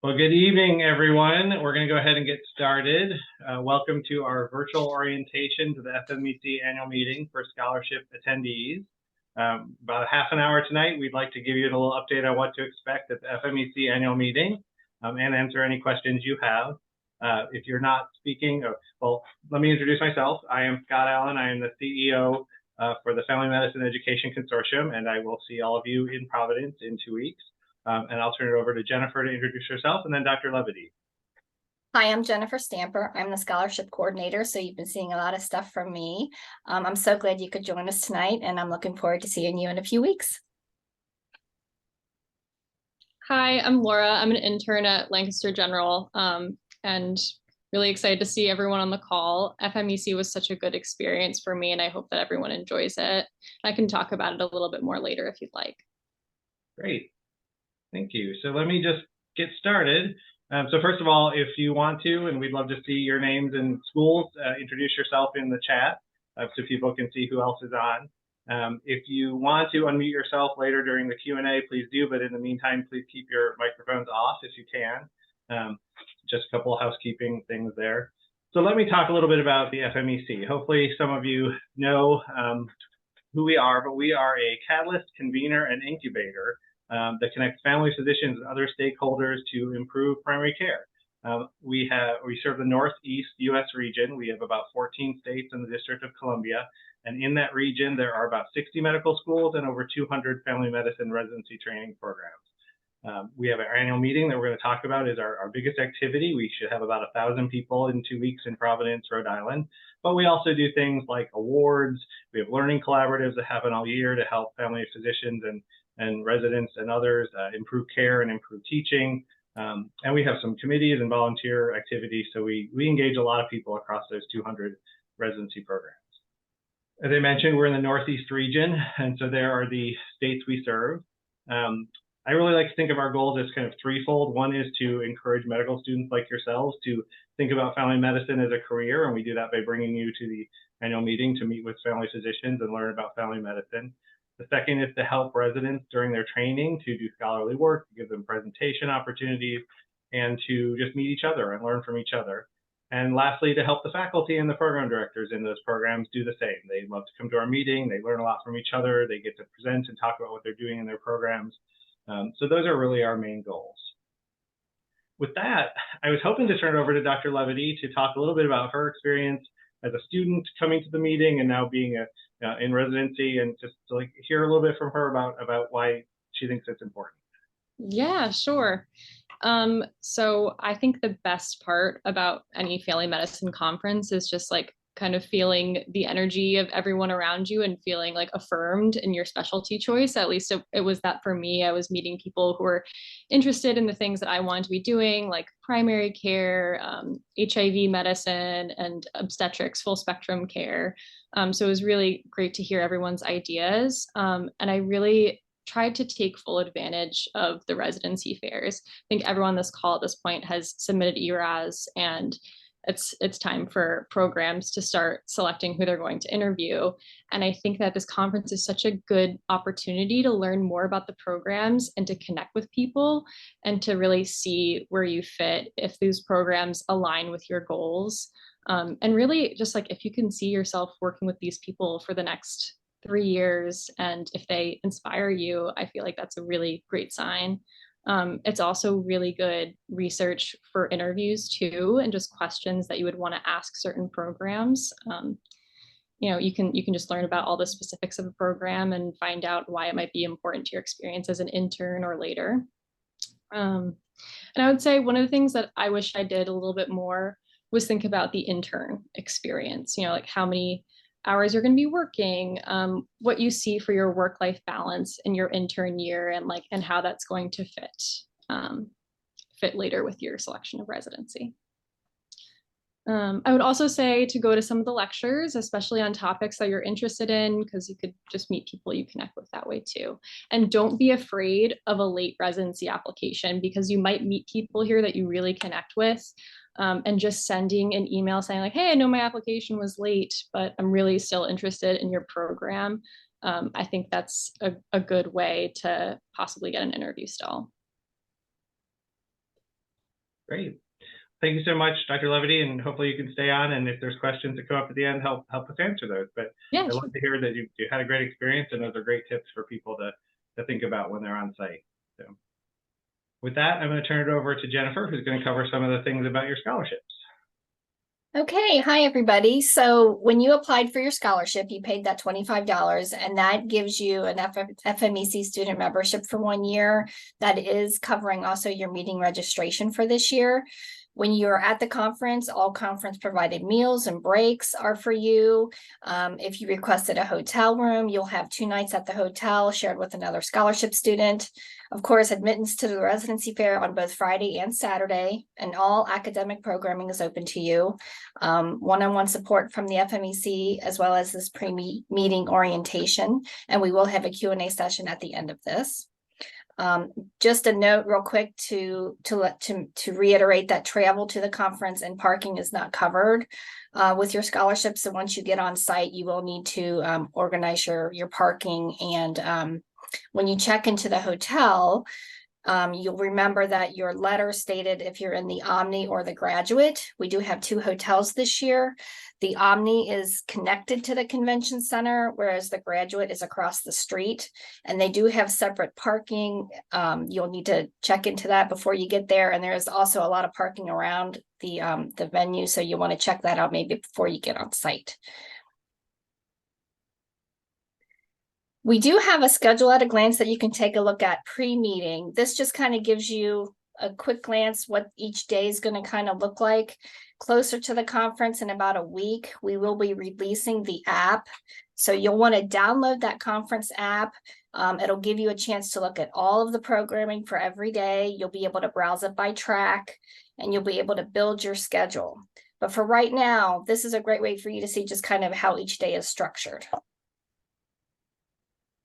Well, good evening, everyone. We're going to go ahead and get started. Welcome to our virtual orientation to the FMEC annual meeting for scholarship attendees. About a half an hour tonight, we'd like to give you a little update on what to expect at the FMEC annual meeting and answer any questions you have. If you're not speaking, well, let me introduce myself. I am Scott Allen. I am the CEO for the Family Medicine Education Consortium, and I will see all of you in Providence in 2 weeks. And I'll turn it over to Jennifer to introduce herself, and then Dr. Levity. Hi, I'm Jennifer Stamper. I'm the scholarship coordinator, so you've been seeing a lot of stuff from me. I'm so glad you could join us tonight, and I'm looking forward to seeing you in a few weeks. Hi, I'm Laura. I'm an intern at Lancaster General, and really excited to see everyone on the call. FMEC was such a good experience for me, and I hope that everyone enjoys it. I can talk about it a little bit more later if you'd like. Great. Thank you. So let me just get started. So first of all, if you want to, and we'd love to see your names and schools, introduce yourself in the chat so people can see who else is on. If you want to unmute yourself later during the Q&A, please do. But in the meantime, please keep your microphones off if you can. Just a couple of housekeeping things there. So let me talk a little bit about the FMEC. Hopefully some of you know who we are, but we are a catalyst, convener, and incubator that connects family physicians and other stakeholders to improve primary care. We serve the Northeast U.S. region. We have about 14 states in the District of Columbia. And in that region, there are about 60 medical schools and over 200 family medicine residency training programs. We have our annual meeting that we're going to talk about is our biggest activity. We should have about 1,000 people in 2 weeks in Providence, Rhode Island. But we also do things like awards. We have learning collaboratives that happen all year to help family physicians and residents and others improve care and improve teaching. And we have some committees and volunteer activities. So we engage a lot of people across those 200 residency programs. As I mentioned, we're in the Northeast region, and so there are the states we serve. I really like to think of our goals as kind of threefold. One is to encourage medical students like yourselves to think about family medicine as a career, and we do that by bringing you to the annual meeting to meet with family physicians and learn about family medicine. The second is to help residents during their training to do scholarly work, to give them presentation opportunities, and to just meet each other and learn from each other. And lastly, to help the faculty and the program directors in those programs do the same. They love to come to our meeting, they learn a lot from each other, they get to present and talk about what they're doing in their programs. So those are really our main goals. With that, I was hoping to turn it over to Dr. Levity to talk a little bit about her experience as a student coming to the meeting and now being in residency, and just to hear a little bit from her about why she thinks it's important. Yeah, sure. So I think the best part about any family medicine conference is just kind of feeling the energy of everyone around you and feeling affirmed in your specialty choice. At least it was that for me. I was meeting people who were interested in the things that I wanted to be doing, like primary care, HIV medicine, and obstetrics, full spectrum care. So it was really great to hear everyone's ideas. And I really tried to take full advantage of the residency fairs. I think everyone on this call at this point has submitted ERAS, and it's time for programs to start selecting who they're going to interview. And I think that this conference is such a good opportunity to learn more about the programs and to connect with people and to really see where you fit, if these programs align with your goals. And really just if you can see yourself working with these people for the next 3 years, and if they inspire you, I feel like that's a really great sign. It's also really good research for interviews too, and just questions that you would want to ask certain programs. You can just learn about all the specifics of a program and find out why it might be important to your experience as an intern or later. And I would say one of the things that I wish I did a little bit more was think about the intern experience, how many hours you're going to be working, what you see for your work-life balance in your intern year, and how that's going to fit later with your selection of residency. I would also say to go to some of the lectures, especially on topics that you're interested in, because you could just meet people you connect with that way too. And don't be afraid of a late residency application, because you might meet people here that you really connect with. And just sending an email saying hey, I know my application was late, but I'm really still interested in your program. I think that's a good way to possibly get an interview still. Great. Thank you so much, Dr. Levity, and hopefully you can stay on. And if there's questions that come up at the end, help us answer those. But Yeah, I sure. love to hear that you had a great experience, and those are great tips for people to think about when they're on site. So with that, I'm going to turn it over to Jennifer, who's going to cover some of the things about your scholarships. Okay, hi everybody. So when you applied for your scholarship, you paid that $25, and that gives you an FMEC student membership for 1 year. That is covering also your meeting registration for this year. When you're at the conference, all conference provided meals and breaks are for you. If you requested a hotel room, you'll have 2 nights at the hotel shared with another scholarship student. Of course, admittance to the residency fair on both Friday and Saturday, and all academic programming is open to you. One-on-one support from the FMEC, as well as this pre-meeting orientation, and we will have a Q&A session at the end of this. Just a note real quick to reiterate that travel to the conference and parking is not covered with your scholarship. So once you get on site, you will need to organize your parking. And when you check into the hotel, you'll remember that your letter stated if you're in the Omni or the Graduate. We do have 2 hotels this year. The Omni is connected to the convention center, whereas the Graduate is across the street, and they do have separate parking. You'll need to check into that before you get there. And there is also a lot of parking around the venue, so you want to check that out maybe before you get on site. We do have a schedule at a glance that you can take a look at pre-meeting. This just kind of gives you a quick glance what each day is going to kind of look like. Closer to the conference in about a week, we will be releasing the app. So you'll want to download that conference app. It'll give you a chance to look at all of the programming for every day. You'll be able to browse it by track, and you'll be able to build your schedule. But for right now, this is a great way for you to see just kind of how each day is structured.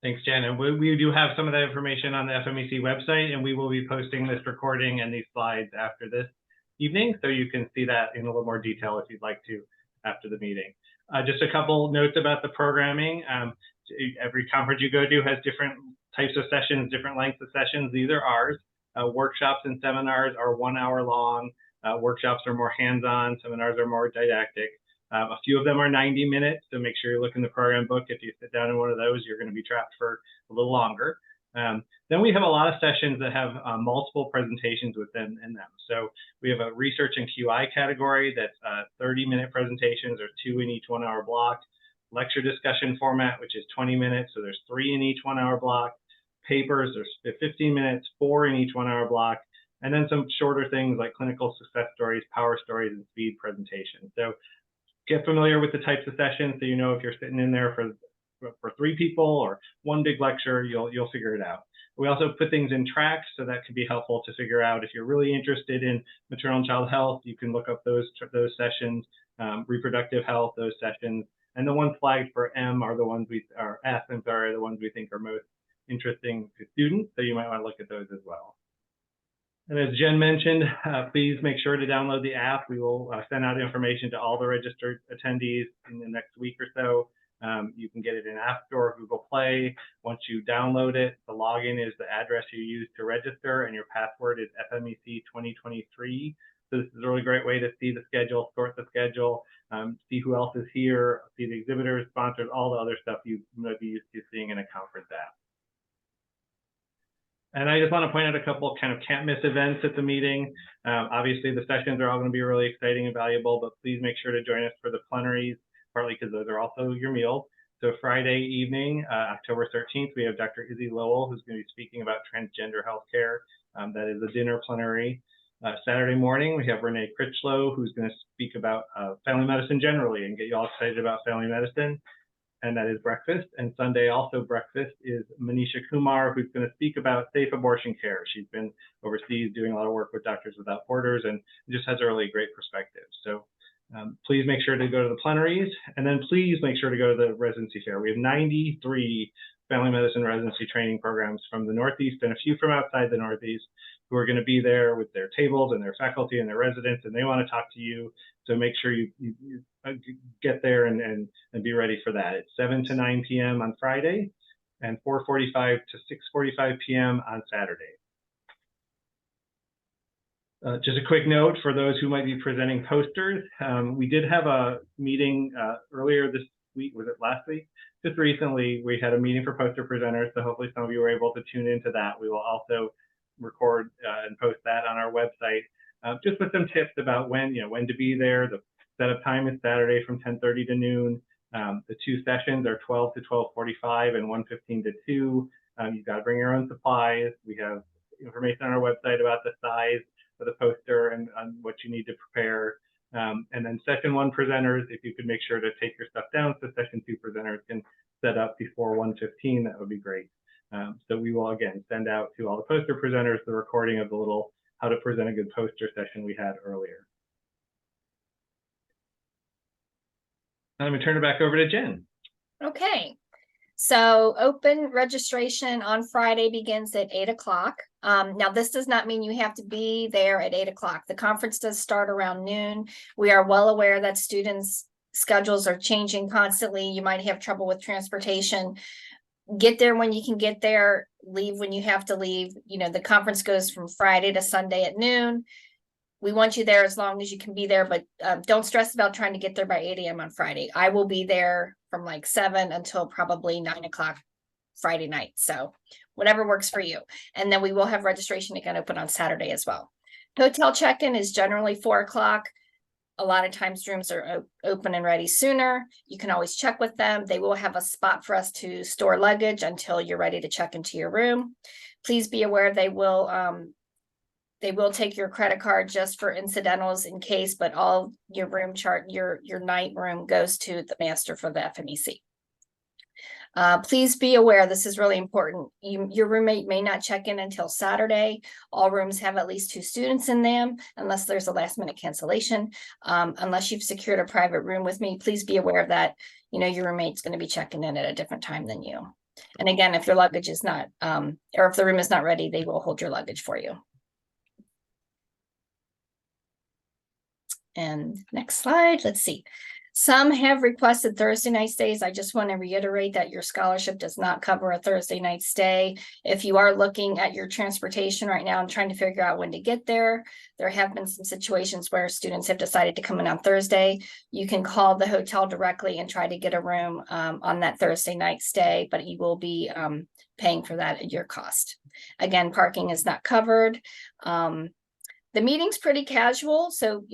Thanks, Jen. And we do have some of that information on the FMEC website, and we will be posting this recording and these slides after this evening, so you can see that in a little more detail if you'd like to after the meeting. Just a couple notes about the programming. Every conference you go to has different types of sessions, different lengths of sessions. These are ours. Workshops and seminars are 1 hour long. Workshops are more hands-on. Seminars are more didactic. A few of them are 90 minutes, so make sure you look in the program book. If you sit down in one of those, you're going to be trapped for a little longer. Then we have a lot of sessions that have multiple presentations within them. So we have a research and QI category that's 30-minute presentations, or 2 in each 1 hour block. Lecture discussion format, which is 20 minutes, so there's 3 in each 1 hour block. Papers, there's 15 minutes, 4 in each 1 hour block. And then some shorter things like clinical success stories, power stories, and speed presentations. So get familiar with the types of sessions, so you know if you're sitting in there for 3 people or 1 big lecture, you'll figure it out. We also put things in tracks, so that can be helpful to figure out if you're really interested in maternal and child health. You can look up those sessions, reproductive health, those sessions, and the ones flagged for M are the ones F, I'm sorry, are the ones we think are most interesting to students. So you might want to look at those as well. And as Jen mentioned, please make sure to download the app. We will send out information to all the registered attendees in the next week or so. You can get it in App Store or Google Play. Once you download it, the login is the address you use to register, and your password is FMEC 2023. So this is a really great way to see the schedule, sort the schedule, see who else is here, see the exhibitors, sponsors, all the other stuff you might be used to seeing in a conference app. And I just want to point out a couple kind of can't miss events at the meeting. Obviously, the sessions are all going to be really exciting and valuable, but please make sure to join us for the plenaries, partly because those are also your meals. So Friday evening, October 13th, we have Dr. Izzy Lowell, who's going to be speaking about transgender healthcare. That is a dinner plenary. Saturday morning, we have Renee Critchlow, who's going to speak about family medicine generally and get you all excited about family medicine. And that is breakfast. And Sunday, also breakfast, is Manisha Kumar, who's going to speak about safe abortion care. She's been overseas doing a lot of work with Doctors Without Borders and just has a really great perspective. So please make sure to go to the plenaries, and then please make sure to go to the residency fair. We have 93 family medicine residency training programs from the Northeast and a few from outside the Northeast who are going to be there with their tables and their faculty and their residents, and they want to talk to you. So make sure you get there and be ready for that. It's 7 to 9 p.m. on Friday and 4:45 to 6:45 p.m. on Saturday. Just a quick note for those who might be presenting posters. We did have a meeting earlier this week. Was it last week? Just recently, we had a meeting for poster presenters. So hopefully some of you were able to tune into that. We will also record and post that on our website, just with some tips about when to be there. The setup time is Saturday from 10:30 to noon. The 2 sessions are 12 to 12:45 and 1:15 to 2. You've got to bring your own supplies. We have information on our website about the size of the poster and what you need to prepare. And then session 1 presenters, if you could make sure to take your stuff down so session 2 presenters can set up before 1:15, that would be great. So we will again send out to all the poster presenters the recording of the little how to present a good poster session we had earlier. Now let me turn it back over to Jen. Okay. So open registration on Friday begins at 8 o'clock. Now, this does not mean you have to be there at 8 o'clock. The conference does start around noon. We are well aware that students' schedules are changing constantly. You might have trouble with transportation. Get there when you can get there, leave when you have to leave. The conference goes from Friday to Sunday at noon. We want you there as long as you can be there, but don't stress about trying to get there by 8 a.m. on Friday. I will be there from like 7 until probably 9 o'clock Friday night. So whatever works for you. And then we will have registration again open on Saturday as well. Hotel check-in is generally 4 o'clock. A lot of times rooms are open and ready sooner. You can always check with them. They will have a spot for us to store luggage until you're ready to check into your room. Please be aware they will take your credit card just for incidentals in case, but all your room chart, your night room goes to the master for the FMEC. Please be aware, this is really important. Your roommate may not check in until Saturday. All rooms have at least 2 students in them, unless there's a last minute cancellation. Unless you've secured a private room with me, please be aware that, your roommate's going to be checking in at a different time than you. And again, if your luggage is not, or if the room is not ready, they will hold your luggage for you. And next slide, let's see. Some have requested Thursday night stays. I just want to reiterate that your scholarship does not cover a Thursday night stay. If you are looking at your transportation right now and trying to figure out when to get there, there have been some situations where students have decided to come in on Thursday. You can call the hotel directly and try to get a room on that Thursday night stay, but you will be paying for that at your cost. Again, parking is not covered. The meeting's pretty casual, so,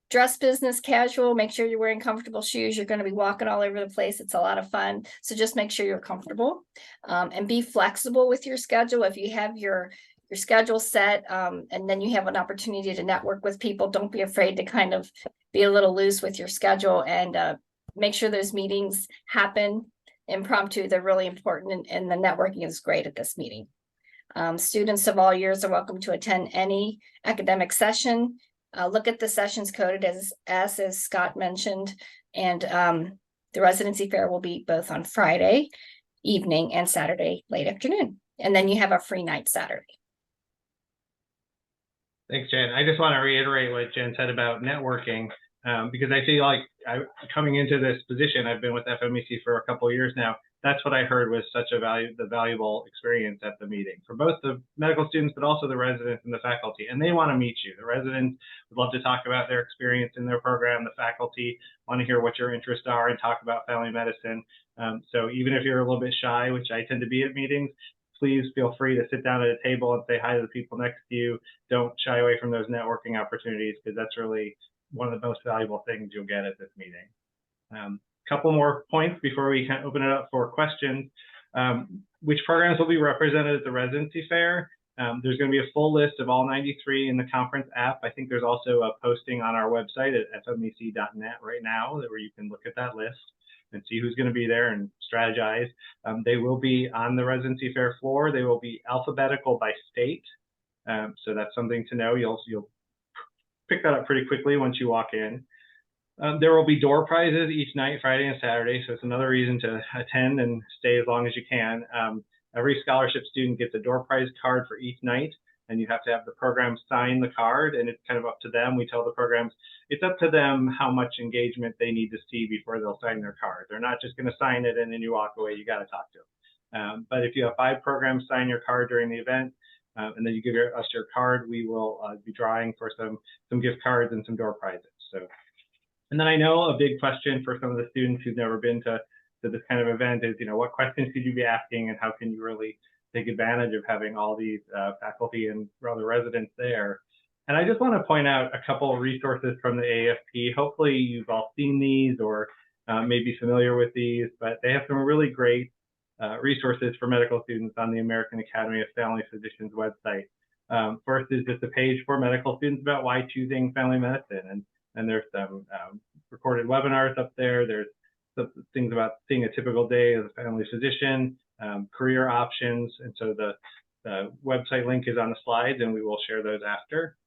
dress business casual. Make sure you're wearing comfortable shoes. You're going to be walking all over the place. It's a lot of fun. So just make sure you're comfortable and be flexible with your schedule. If you have your schedule set and then you have an opportunity to network with people, don't be afraid to kind of be a little loose with your schedule and make sure those meetings happen impromptu. They're really important and the networking is great at this meeting. Students of all years are welcome to attend any academic session. Look at the sessions coded as Scott mentioned, and the residency fair will be both on Friday evening and Saturday late afternoon. And then you have a free night Saturday. Thanks, Jen. I just want to reiterate what Jen said about networking, because I feel like coming into this position, I've been with FMEC for a couple of years now. That's what I heard was such the valuable experience at the meeting for both the medical students, but also the residents and the faculty. And they want to meet you. The residents would love to talk about their experience in their program. The faculty want to hear what your interests are and talk about family medicine. So even if you're a little bit shy, which I tend to be at meetings, please feel free to sit down at a table and say hi to the people next to you. Don't shy away from those networking opportunities, because that's really one of the most valuable things you'll get at this meeting. Couple more points before we kind of open it up for questions. Which programs will be represented at the residency fair? There's going to be a full list of all 93 in the conference app. I think there's also a posting on our website at fmec.net right now where you can look at that list and see who's going to be there and strategize. They will be on the residency fair floor. They will be alphabetical by state. So that's something to know. You'll pick that up pretty quickly once you walk in. There will be door prizes each night, Friday and Saturday, so it's another reason to attend and stay as long as you can. Every scholarship student gets a door prize card for each night, and you have to have the program sign the card, and it's kind of up to them. We tell the programs it's up to them how much engagement they need to see before they'll sign their card. They're not just going to sign it and then you walk away. You got to talk to them. But if you have 5 programs sign your card during the event, and then you give us your card. We will be drawing for some gift cards and some door prizes. So, and then I know a big question for some of the students who've never been to this kind of event is, what questions could you be asking, and how can you really take advantage of having all these faculty and other residents there? And I just want to point out a couple of resources from the AFP. Hopefully you've all seen these or may be familiar with these, but they have some really great resources for medical students on the American Academy of Family Physicians website. First is just a page for medical students about why choosing family medicine. And there's some recorded webinars up there. There's some things about seeing a typical day as a family physician, career options. And so the website link is on the slides, and we will share those after.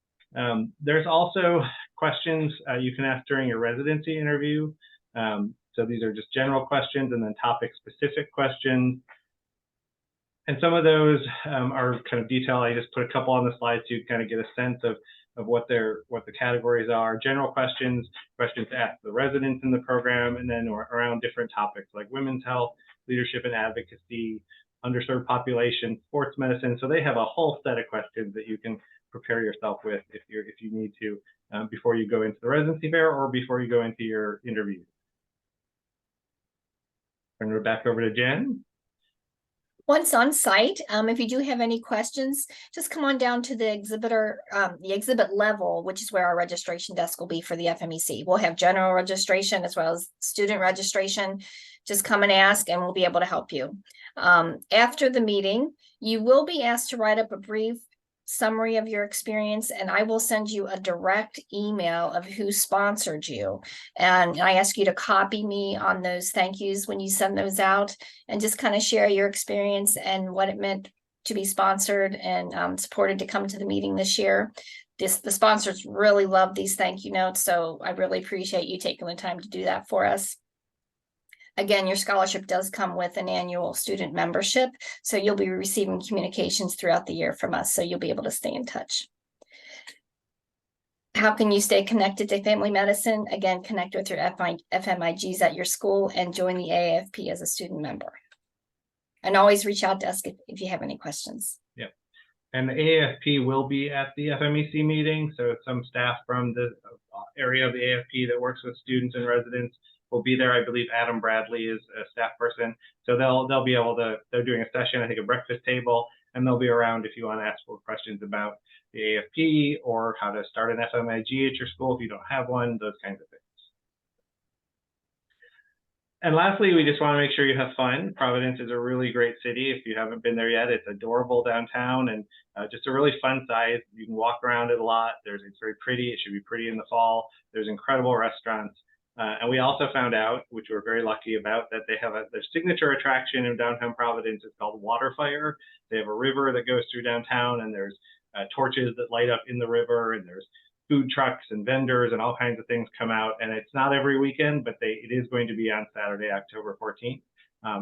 There's also questions you can ask during your residency interview. So these are just general questions and then topic-specific questions. And some of those are kind of detailed. I just put a couple on the slide so you kind of get a sense of what the categories are. General questions to ask the residents in the program, and then around different topics like women's health, leadership and advocacy, underserved population, sports medicine. So they have a whole set of questions that you can prepare yourself with if you need to before you go into the residency fair or before you go into your interview. Turn it back over to Jen. Once on site, if you do have any questions, just come on down to the exhibit level, which is where our registration desk will be for the FMEC. We'll have general registration as well as student registration. Just come and ask, and we'll be able to help you. After the meeting, you will be asked to write up a brief summary of your experience, and I will send you a direct email of who sponsored you. And I ask you to copy me on those thank yous when you send those out, and just kind of share your experience and what it meant to be sponsored and supported to come to the meeting this year. The sponsors really love these thank you notes, so I really appreciate you taking the time to do that for us. Again, your scholarship does come with an annual student membership, so you'll be receiving communications throughout the year from us, so you'll be able to stay in touch. How can you stay connected to family medicine? Again, connect with your FMIGs at your school and join the AAFP as a student member. And always reach out to us if you have any questions. Yep. And the AAFP will be at the FMEC meeting, so some staff from the area of the AAFP that works with students and residents will be there. I believe Adam Bradley is a staff person, so they'll be able to. They're doing a session, I think, a breakfast table, and they'll be around if you want to ask more questions about the AAFP or how to start an FMIG at your school if you don't have one. Those kinds of things. And lastly, we just want to make sure you have fun. Providence is a really great city. If you haven't been there yet, it's adorable downtown and just a really fun size. You can walk around it a lot. It's very pretty. It should be pretty in the fall. There's incredible restaurants. And we also found out, which we're very lucky about, that they have their signature attraction in downtown Providence is called Waterfire. They have a river that goes through downtown, and there's torches that light up in the river, and there's food trucks and vendors and all kinds of things come out. And it's not every weekend, but it is going to be on Saturday, October 14th.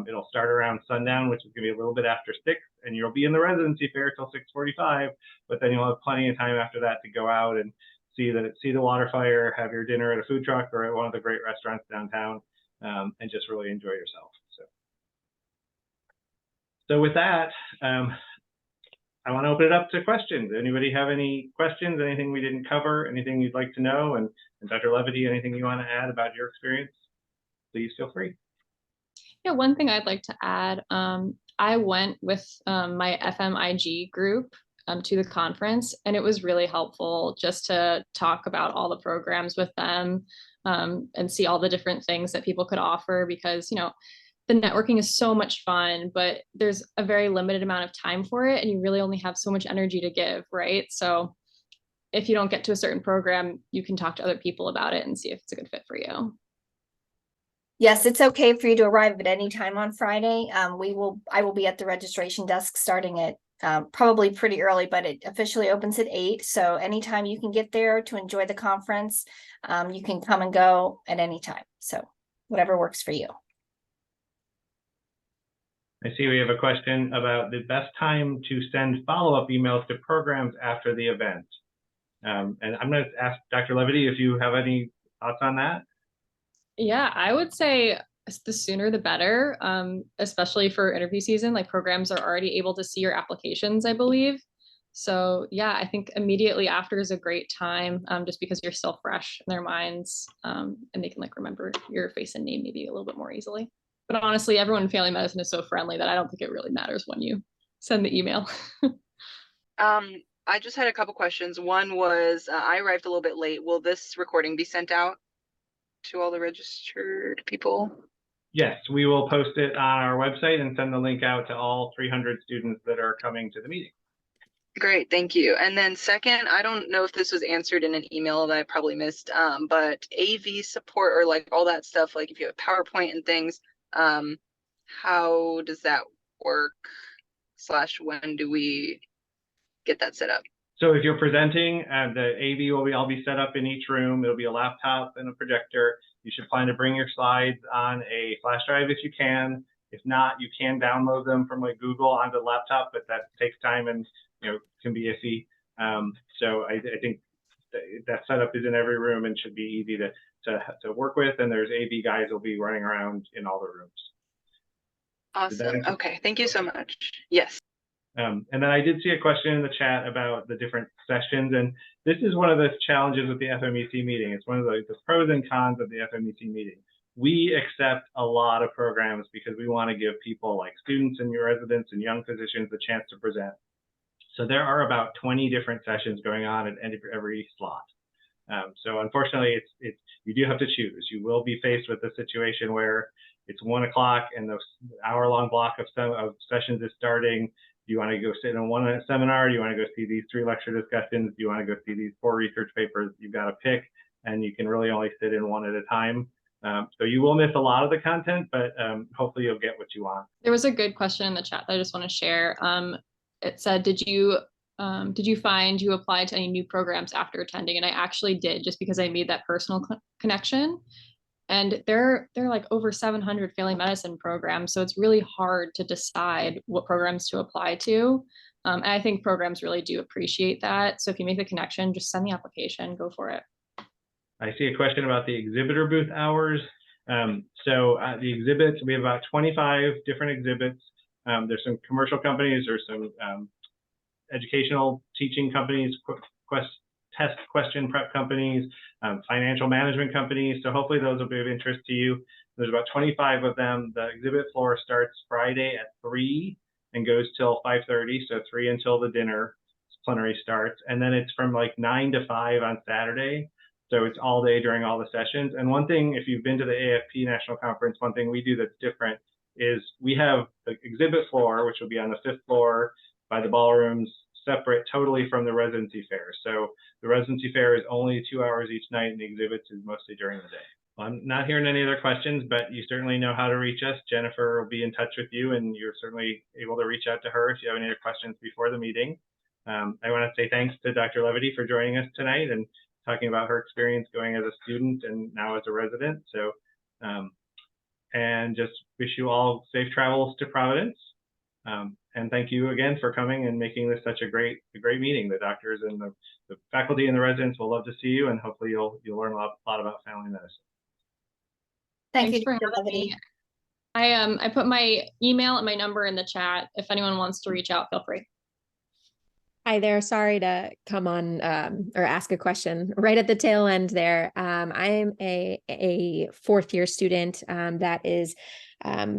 It'll start around sundown, which is going to be a little bit after 6, and you'll be in the residency fair till 6:45, but then you'll have plenty of time after that to go out and see the Waterfire, have your dinner at a food truck or at one of the great restaurants downtown, and just really enjoy yourself. So with that, I want to open it up to questions. Anybody have any questions, anything we didn't cover, anything you'd like to know? And Dr. Levity, anything you want to add about your experience? Please feel free. Yeah, one thing I'd like to add, I went with my FMIG group to the conference, and it was really helpful just to talk about all the programs with them and see all the different things that people could offer, because the networking is so much fun, but there's a very limited amount of time for it, and you really only have so much energy to give, right? So if you don't get to a certain program, you can talk to other people about it and see if it's a good fit for you. Yes, it's okay for you to arrive at any time on Friday. I will be at the registration desk starting at probably pretty early, but it officially opens at 8. So anytime you can get there to enjoy the conference, you can come and go at any time. So whatever works for you. I see we have a question about the best time to send follow-up emails to programs after the event. And I'm going to ask Dr. Levity if you have any thoughts on that. Yeah, I would say the sooner the better, especially for interview season. Like, programs are already able to see your applications, I believe. So yeah, I think immediately after is a great time, just because you're still fresh in their minds, and they can like remember your face and name maybe a little bit more easily. But honestly, everyone in family medicine is so friendly that I don't think it really matters when you send the email. I just had a couple questions. One was, I arrived a little bit late. Will this recording be sent out to all the registered people? Yes, we will post it on our website and send the link out to all 300 students that are coming to the meeting. Great, thank you. And then second, I don't know if this was answered in an email that I probably missed, but AV support or like all that stuff, like if you have PowerPoint and things, how does that work? / when do we get that set up? So if you're presenting, the AV will all be set up in each room. It'll be a laptop and a projector. You should plan to bring your slides on a flash drive if you can. If not, you can download them from like Google onto the laptop, but that takes time and can be iffy. So I think that setup is in every room and should be easy to work with. And there's AV guys will be running around in all the rooms. Awesome. Okay, thank you so much. Yes. And then I did see a question in the chat about the different sessions, and this is one of the challenges with the FMEC meeting. It's one of the pros and cons of the FMEC meeting. We accept a lot of programs because we want to give people like students and your residents and young physicians the chance to present. So there are about 20 different sessions going on at every slot. So unfortunately, you do have to choose. You will be faced with a situation where it's 1 o'clock and the hour-long block of sessions is starting. Do you want to go sit in one seminar? Do you want to go see these 3 lecture discussions? Do you want to go see these 4 research papers? You've got to pick, and you can really only sit in one at a time. So you will miss a lot of the content, but hopefully you'll get what you want. There was a good question in the chat that I just want to share. It said, did you find you applied to any new programs after attending? And I actually did, just because I made that personal connection. And there are like over 700 family medicine programs. So it's really hard to decide what programs to apply to. And I think programs really do appreciate that. So if you make the connection, just send the application, go for it. I see a question about the exhibitor booth hours. The exhibits, we have about 25 different exhibits. There's some commercial companies, there's some educational teaching companies, test question prep companies, financial management companies. So hopefully those will be of interest to you. There's about 25 of them. The exhibit floor starts Friday at 3 and goes till 5:30. So 3 until the dinner plenary starts. And then it's from like 9 to 5 on Saturday. So it's all day during all the sessions. And one thing, if you've been to the AFP National Conference, one thing we do that's different is we have the exhibit floor, which will be on the 5th floor by the ballrooms, separate totally from the residency fair. So the residency fair is only 2 hours each night, and the exhibits is mostly during the day. Well, I'm not hearing any other questions, but you certainly know how to reach us. Jennifer will be in touch with you, and you're certainly able to reach out to her if you have any other questions before the meeting. I want to say thanks to Dr. Levity for joining us tonight and talking about her experience going as a student and now as a resident. So, and just wish you all safe travels to Providence. And thank you again for coming and making this such a great meeting. The doctors and the faculty and the residents will love to see you, and hopefully you'll learn a lot about family medicine. Thank Thanks you, for Dr. having Levity. me. I put my email and my number in the chat. If anyone wants to reach out, feel free. Hi there. Sorry to come on or ask a question right at the tail end there. I'm a 4th-year student that is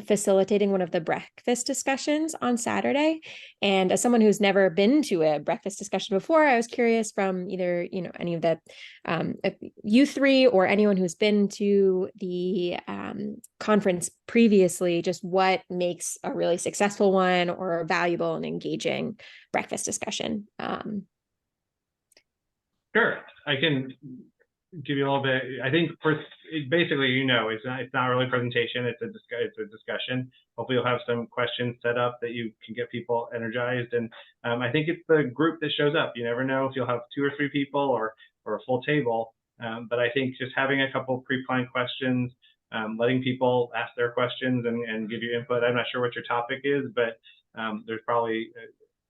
facilitating one of the breakfast discussions on Saturday. And as someone who's never been to a breakfast discussion before, I was curious from either, any of the you 3 or anyone who's been to the conference previously, just what makes a really successful one or a valuable and engaging breakfast discussion. Sure, I can give you a little bit. I think basically, it's not really a presentation. It's a discussion. Hopefully, you'll have some questions set up that you can get people energized. And I think it's the group that shows up. You never know if you'll have 2 or 3 people or a full table. But I think just having a couple pre-planned questions, letting people ask their questions and give you input. I'm not sure what your topic is, but there's probably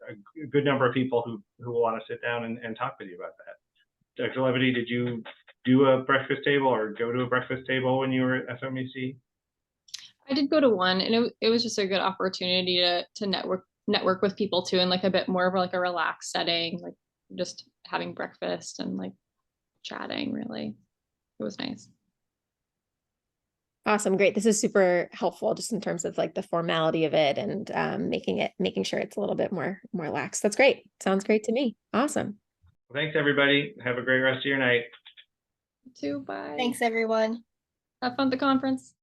a good number of people who will want to sit down and talk with you about that. Dr. Levity, did you do a breakfast table or go to a breakfast table when you were at FMEC? I did go to one, and it was just a good opportunity to network network with people too, in like a bit more of like a relaxed setting, like just having breakfast and like chatting. Really, it was nice. Awesome. Great. This is super helpful just in terms of like the formality of it and making sure it's a little bit more lax. That's great. Sounds great to me. Awesome. Thanks, everybody. Have a great rest of your night. You too. Bye. Thanks, everyone. Have fun at the conference.